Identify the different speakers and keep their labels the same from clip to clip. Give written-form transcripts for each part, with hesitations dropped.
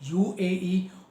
Speaker 1: UAE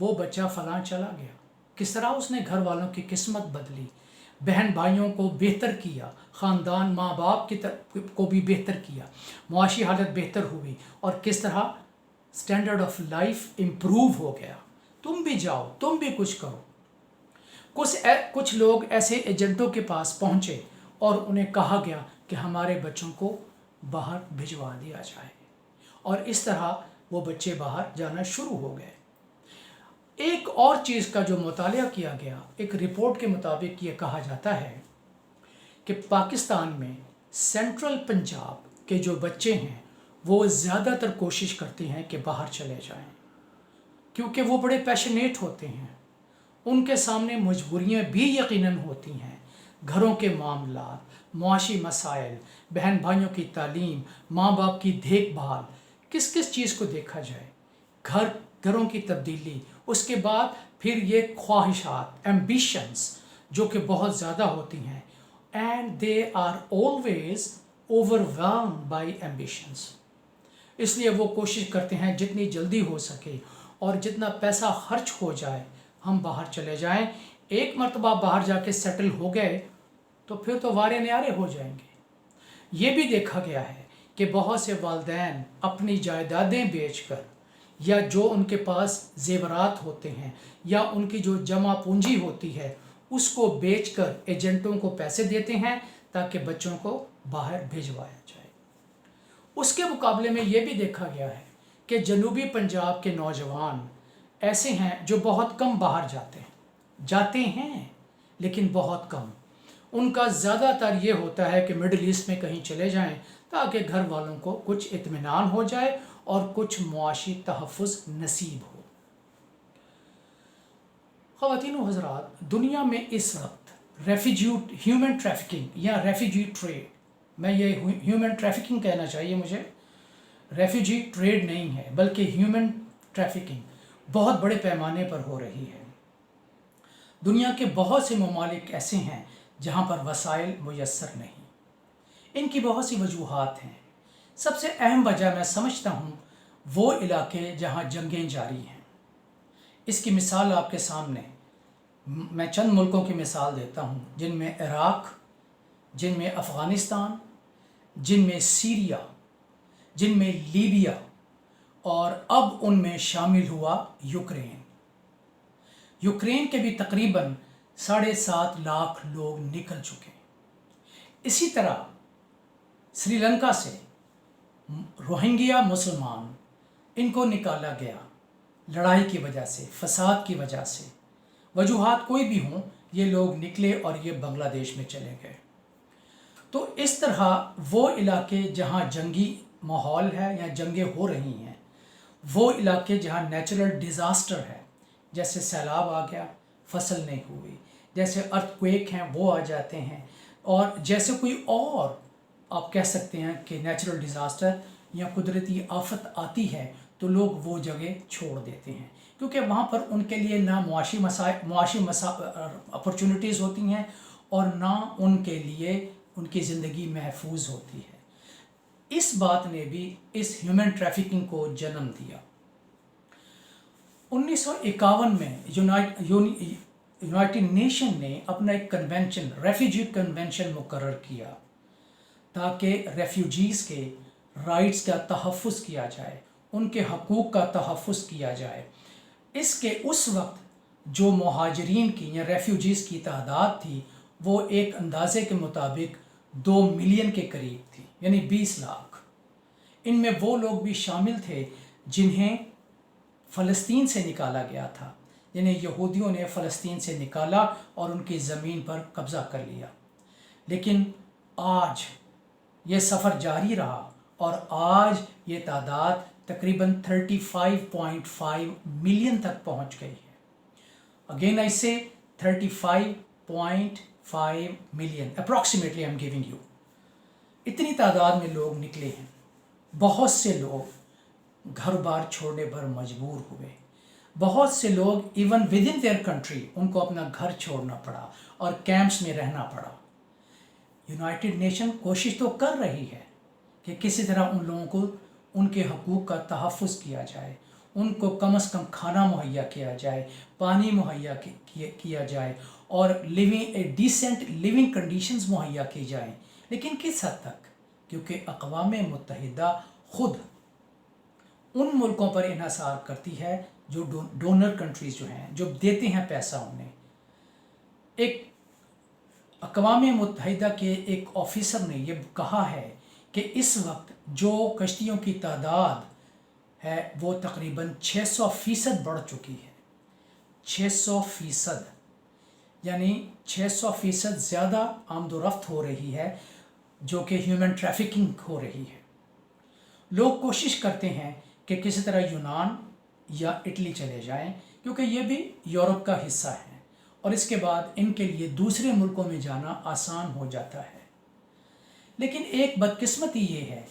Speaker 1: وہ بچہ فلاں چلا گیا، کس طرح اس نے گھر والوں کی قسمت بدلی، بہن بھائیوں کو بہتر کیا، خاندان ماں باپ کو بھی بہتر کیا، معاشی حالت بہتر ہوئی، اور کس طرح سٹینڈرڈ آف لائف امپروو ہو گیا۔ تم بھی جاؤ، تم بھی کچھ کرو۔ کچھ لوگ ایسے ایجنٹوں کے پاس پہنچے اور انہیں کہا گیا کہ ہمارے بچوں کو باہر بھجوا دیا جائے، اور اس طرح وہ بچے باہر جانا شروع ہو گئے۔ ایک اور چیز کا جو مطالعہ کیا گیا، ایک رپورٹ کے مطابق یہ کہا جاتا ہے کہ پاکستان میں سینٹرل پنجاب کے جو بچے ہیں وہ زیادہ تر کوشش کرتے ہیں کہ باہر چلے جائیں، کیونکہ وہ بڑے پیشنیٹ ہوتے ہیں، ان کے سامنے مجبوریاں بھی یقیناً ہوتی ہیں، گھروں کے معاملات، معاشی مسائل، بہن بھائیوں کی تعلیم، ماں باپ کی دیکھ بھال، کس چیز کو دیکھا جائے، گھروں کی تبدیلی، اس کے بعد پھر یہ خواہشات، ایمبیشنز جو کہ بہت زیادہ ہوتی ہیں، and they are always overwhelmed by ambitions۔ اس لیے وہ کوشش کرتے ہیں جتنی جلدی ہو سکے اور جتنا پیسہ خرچ ہو جائے ہم باہر چلے جائیں۔ ایک مرتبہ باہر جا کے سیٹل ہو گئے تو پھر تو وارے نیارے ہو جائیں گے۔ یہ بھی دیکھا گیا ہے کہ بہت سے والدین اپنی جائیدادیں بیچ کر، یا جو ان کے پاس زیورات ہوتے ہیں یا ان کی جو جمع پونجی ہوتی ہے اس کو بیچ کر ایجنٹوں کو پیسے دیتے ہیں تاکہ بچوں کو باہر بھیجوایا جائے۔ اس کے مقابلے میں یہ بھی دیکھا گیا ہے کہ جنوبی پنجاب کے نوجوان ایسے ہیں جو بہت کم باہر جاتے ہیں لیکن بہت کم۔ ان کا زیادہ تر یہ ہوتا ہے کہ مڈل ایسٹ میں کہیں چلے جائیں تاکہ گھر والوں کو کچھ اطمینان ہو جائے اور کچھ معاشی تحفظ نصیب ہو۔ خواتین و حضرات، دنیا میں اس وقت ہیومن ٹریفکنگ یا ریفیوجی ٹریڈ، میں یہ ہیومن ٹریفکنگ کہنا چاہیے مجھے، ریفیوجی ٹریڈ نہیں ہے بلکہ ہیومن ٹریفکنگ بہت بڑے پیمانے پر ہو رہی ہے۔ دنیا کے بہت سے ممالک ایسے ہیں جہاں پر وسائل میسر نہیں۔ ان کی بہت سی وجوہات ہیں۔ سب سے اہم وجہ میں سمجھتا ہوں وہ علاقے جہاں جنگیں جاری ہیں۔ اس کی مثال آپ کے سامنے میں چند ملکوں کی مثال دیتا ہوں، جن میں عراق، جن میں افغانستان، جن میں سیریا، جن میں لیبیا، اور اب ان میں شامل ہوا یوکرین کے بھی تقریباً 7.5 لاکھ لوگ نکل چکے ہیں۔ اسی طرح سری لنکا سے روہنگیا مسلمان، ان کو نکالا گیا لڑائی کی وجہ سے، فساد کی وجہ سے، وجوہات کوئی بھی ہوں، یہ لوگ نکلے اور یہ بنگلہ دیش میں چلے گئے۔ تو اس طرح وہ علاقے جہاں جنگی ماحول ہے یا جنگیں ہو رہی ہیں، وہ علاقے جہاں نیچرل ڈیزاسٹر ہے، جیسے سیلاب آ گیا، فصل نہیں ہوئی، جیسے ارتھ کویک ہیں وہ آ جاتے ہیں، اور جیسے کوئی اور آپ کہہ سکتے ہیں کہ نیچرل ڈیزاسٹر یا قدرتی آفت آتی ہے تو لوگ وہ جگہ چھوڑ دیتے ہیں، کیونکہ وہاں پر ان کے لیے نہ معاشی اپرچونٹیز ہوتی ہیں اور نہ ان کے لیے ان کی زندگی محفوظ ہوتی ہے۔ اس بات نے بھی اس ہیومن ٹریفکنگ کو جنم دیا۔ 1951 میں یونائٹڈ نیشن نے اپنا ایک کنونشن، ریفیوجی کنونشن مقرر کیا تاکہ ریفیوجیز کے رائٹس کا تحفظ کیا جائے، ان کے حقوق کا تحفظ کیا جائے۔ اس وقت جو مہاجرین کی یا ریفیوجیز کی تعداد تھی وہ ایک اندازے کے مطابق 2 ملین کے قریب تھی، یعنی 20 لاکھ۔ ان میں وہ لوگ بھی شامل تھے جنہیں فلسطین سے نکالا گیا تھا، یعنی یہودیوں نے فلسطین سے نکالا اور ان کی زمین پر قبضہ کر لیا۔ لیکن آج یہ سفر جاری رہا اور آج یہ تعداد تقریباً 35.5 ملین تک پہنچ گئی ہے۔ اگین آئی سے 35.5 million approximately I am giving you. اتنی تعداد میں لوگ نکلے ہیں۔ بہت سے لوگ گھر بار چھوڑنے پر مجبور ہوئے، بہت سے لوگ even with in their country ان کو اپنا گھر چھوڑنا پڑا اور کیمپس میں رہنا پڑا۔ یونائٹڈ نیشن کوشش تو کر رہی ہے کہ کسی طرح ان لوگوں کو ان کے حقوق کا تحفظ کیا جائے، ان کو کم از کم کھانا مہیا کیا جائے، پانی مہیا کیا جائے اور ڈیسنٹ لیونگ کنڈیشنز مہیا کی جائیں۔ لیکن کس حد تک؟ کیونکہ اقوام متحدہ خود ان ملکوں پر انحصار کرتی ہے جو ڈونر کنٹریز جو ہیں، جو دیتے ہیں پیسہ انہیں۔ ایک اقوام متحدہ کے ایک آفیسر نے یہ کہا ہے کہ اس وقت جو کشتیوں کی تعداد ہے وہ تقریباً 600% بڑھ چکی ہے۔ 600%، یعنی 600% زیادہ آمد و رفت ہو رہی ہے، جو کہ ہیومن ٹریفکنگ ہو رہی ہے۔ لوگ کوشش کرتے ہیں کہ کسی طرح یونان یا اٹلی چلے جائیں، کیونکہ یہ بھی یورپ کا حصہ ہے اور اس کے بعد ان کے لیے دوسرے ملکوں میں جانا آسان ہو جاتا ہے۔ لیکن ایک بدقسمتی یہ ہے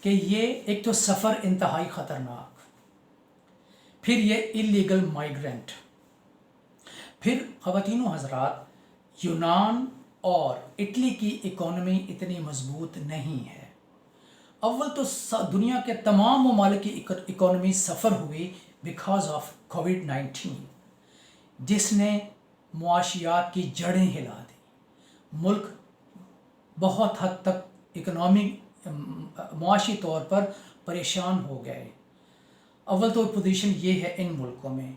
Speaker 1: کہ یہ ایک تو سفر انتہائی خطرناک، پھر یہ اللیگل مائیگرنٹ، پھر خواتین و حضرات، یونان اور اٹلی کی اکانومی اتنی مضبوط نہیں ہے۔ اول تو دنیا کے تمام ممالک کی اکانومی سفر ہوئی بیکاز آف کووڈ-19، جس نے معاشیات کی جڑیں ہلا دی۔ ملک بہت حد تک معاشی طور پر پریشان ہو گئے۔ اول تو پوزیشن یہ ہے ان ملکوں میں۔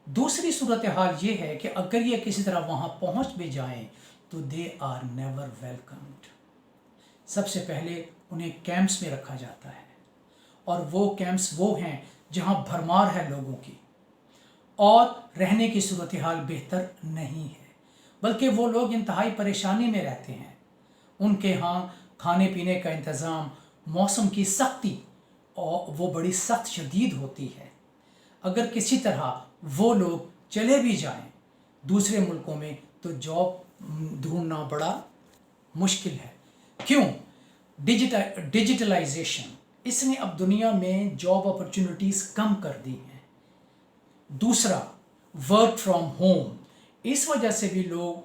Speaker 1: دوسری صورتحال یہ ہے کہ اگر یہ کسی طرح وہاں پہنچ بھی جائیں تو دے آر نیور ویلکمڈ۔ سب سے پہلے انہیں کیمپس میں رکھا جاتا ہے، اور وہ کیمپس وہ ہیں جہاں بھرمار ہے لوگوں کی، اور رہنے کی صورتحال بہتر نہیں ہے، بلکہ وہ لوگ انتہائی پریشانی میں رہتے ہیں۔ ان کے ہاں کھانے پینے کا انتظام، موسم کی سختی اور وہ بڑی سخت شدید ہوتی ہے۔ اگر کسی طرح وہ لوگ چلے بھی جائیں دوسرے ملکوں میں تو جاب ڈھونڈنا بڑا مشکل ہے۔ کیوں؟ ڈیجیٹلائزیشن، اس نے اب دنیا میں جاب اپرچونٹیز کم کر دی ہیں۔ دوسرا، ورک فرام ہوم، اس وجہ سے بھی لوگ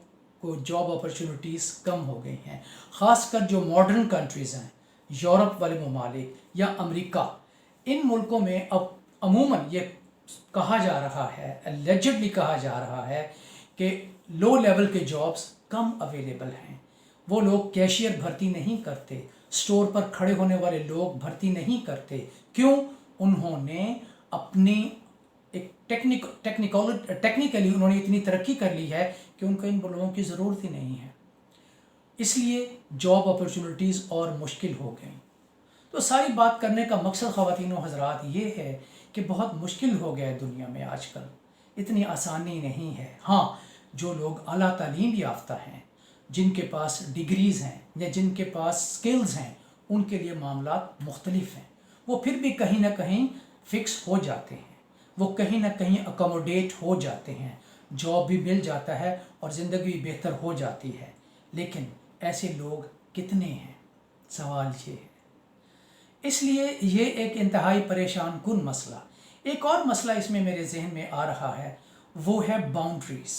Speaker 1: کو جاب اپرچونٹیز کم ہو گئی ہیں، خاص کر جو ماڈرن کنٹریز ہیں، یورپ والے ممالک یا امریکہ۔ ان ملکوں میں اب عموماً یہ کہا جا رہا ہے، اللیجڈلی کہا جا رہا ہے کہ لو لیول کے جابز کم اویلیبل ہیں۔ وہ لوگ کیشیئر بھرتی نہیں کرتے، سٹور پر کھڑے ہونے والے لوگ بھرتی نہیں کرتے۔ کیوں؟ انہوں نے اپنی ایک ٹیکنیکلی انہوں نے اتنی ترقی کر لی ہے کہ ان کو ان لوگوں کی ضرورت ہی نہیں ہے، اس لیے جاب اپرچونٹیز اور مشکل ہو گئیں۔ تو ساری بات کرنے کا مقصد خواتین و حضرات یہ ہے کہ بہت مشکل ہو گیا ہے دنیا میں آج کل، اتنی آسانی نہیں ہے۔ ہاں، جو لوگ اعلیٰ تعلیم یافتہ ہیں، جن کے پاس ڈگریز ہیں یا جن کے پاس سکلز ہیں، ان کے لیے معاملات مختلف ہیں۔ وہ پھر بھی کہیں نہ کہیں فکس ہو جاتے ہیں، وہ کہیں نہ کہیں اکوموڈیٹ ہو جاتے ہیں، جاب بھی مل جاتا ہے اور زندگی بھی بہتر ہو جاتی ہے۔ لیکن ایسے لوگ کتنے ہیں؟ سوال یہ ہے۔ اس لیے یہ ایک انتہائی پریشان کن مسئلہ۔ ایک اور مسئلہ اس میں میرے ذہن میں آ رہا ہے، وہ ہے باؤنڈریز۔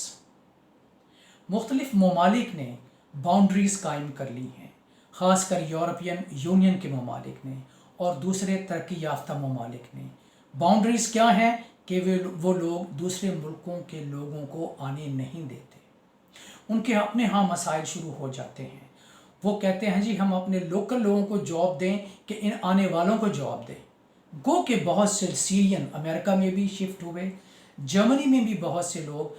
Speaker 1: مختلف ممالک نے باؤنڈریز قائم کر لی ہیں، خاص کر یورپین یونین کے ممالک نے اور دوسرے ترقی یافتہ ممالک نے۔ باؤنڈریز کیا ہیں؟ کہ وہ لوگ دوسرے ملکوں کے لوگوں کو آنے نہیں دیتے۔ ان کے اپنے ہاں مسائل شروع ہو جاتے ہیں۔ وہ کہتے ہیں جی ہم اپنے لوکل لوگوں کو جاب دیں کہ ان آنے والوں کو جاب دیں۔ گو کہ بہت سے سیرین امریکہ میں بھی شفٹ ہوئے، جرمنی میں بھی بہت سے لوگ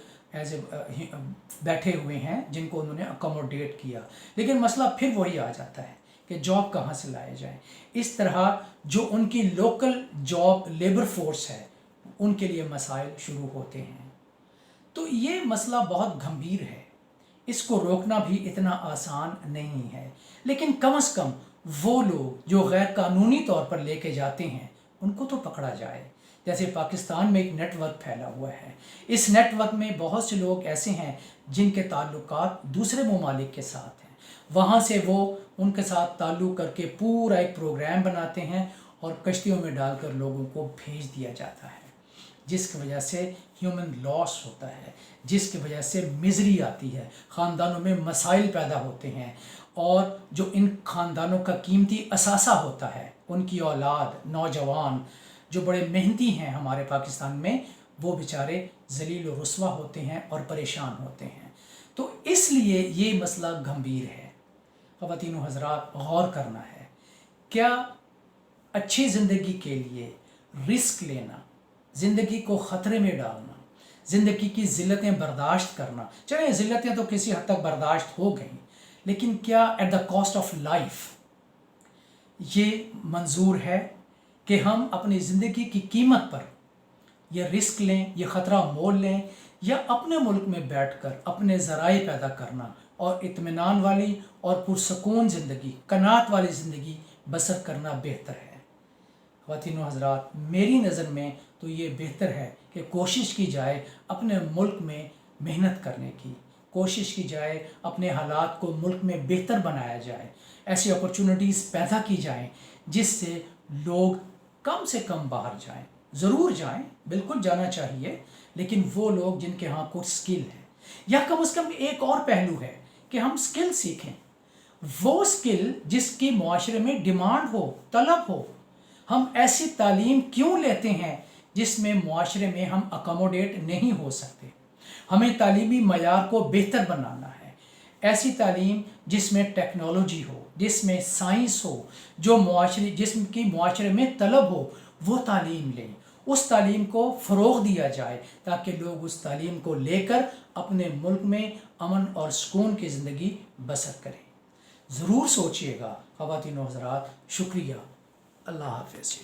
Speaker 1: بیٹھے ہوئے ہیں جن کو انہوں نے اکوموڈیٹ کیا، لیکن مسئلہ پھر وہی آ جاتا ہے کہ جاب کہاں سے لائے جائیں۔ اس طرح جو ان کی لوکل جاب لیبر فورس ہے ان کے لیے مسائل شروع ہوتے ہیں۔ تو یہ مسئلہ بہت گھمبیر ہے، اس کو روکنا بھی اتنا آسان نہیں ہے، لیکن کم از کم وہ لوگ جو غیر قانونی طور پر لے کے جاتے ہیں ان کو تو پکڑا جائے۔ جیسے پاکستان میں ایک نیٹ ورک پھیلا ہوا ہے، اس نیٹ ورک میں بہت سے لوگ ایسے ہیں جن کے تعلقات دوسرے ممالک کے ساتھ ہیں، وہاں سے وہ ان کے ساتھ تعلق کر کے پورا ایک پروگرام بناتے ہیں اور کشتیوں میں ڈال کر لوگوں کو بھیج دیا جاتا ہے، جس کی وجہ سے ہیومن لاس ہوتا ہے، جس کی وجہ سے مزری آتی ہے، خاندانوں میں مسائل پیدا ہوتے ہیں، اور جو ان خاندانوں کا قیمتی اثاثہ ہوتا ہے، ان کی اولاد، نوجوان جو بڑے محنتی ہیں ہمارے پاکستان میں، وہ بیچارے ذلیل و رسوا ہوتے ہیں اور پریشان ہوتے ہیں۔ تو اس لیے یہ مسئلہ گھمبیر ہے۔ خواتین و حضرات، غور کرنا ہے، کیا اچھی زندگی کے لیے رسک لینا، زندگی کو خطرے میں ڈالنا، زندگی کی ذلتیں برداشت کرنا، چلیں ذلتیں تو کسی حد تک برداشت ہو گئیں، لیکن کیا at the cost of life یہ منظور ہے کہ ہم اپنی زندگی کی قیمت پر یہ رسک لیں، یہ خطرہ مول لیں، یا اپنے ملک میں بیٹھ کر اپنے ذرائع پیدا کرنا اور اطمینان والی اور پرسکون زندگی، قناعت والی زندگی بسر کرنا بہتر ہے؟ خواتین و حضرات، میری نظر میں تو یہ بہتر ہے کہ کوشش کی جائے اپنے ملک میں محنت کرنے کی، کوشش کی جائے اپنے حالات کو ملک میں بہتر بنایا جائے، ایسی اپرچونٹیز پیدا کی جائیں جس سے لوگ کم سے کم باہر جائیں، ضرور جائیں، بالکل جانا چاہیے، لیکن وہ لوگ جن کے ہاں کچھ سکل ہے، یا کم از کم ایک اور پہلو ہے کہ ہم سکل سیکھیں، وہ سکل جس کی معاشرے میں ڈیمانڈ ہو، طلب ہو۔ ہم ایسی تعلیم کیوں لیتے ہیں جس میں معاشرے میں ہم اکاموڈیٹ نہیں ہو سکتے؟ ہمیں تعلیمی معیار کو بہتر بنانا ہے، ایسی تعلیم جس میں ٹیکنالوجی ہو، جس میں سائنس ہو، جس کی معاشرے میں طلب ہو، وہ تعلیم لیں، اس تعلیم کو فروغ دیا جائے تاکہ لوگ اس تعلیم کو لے کر اپنے ملک میں امن اور سکون کی زندگی بسر کریں۔ ضرور سوچئے گا خواتین و حضرات، شکریہ، اللہ حافظ۔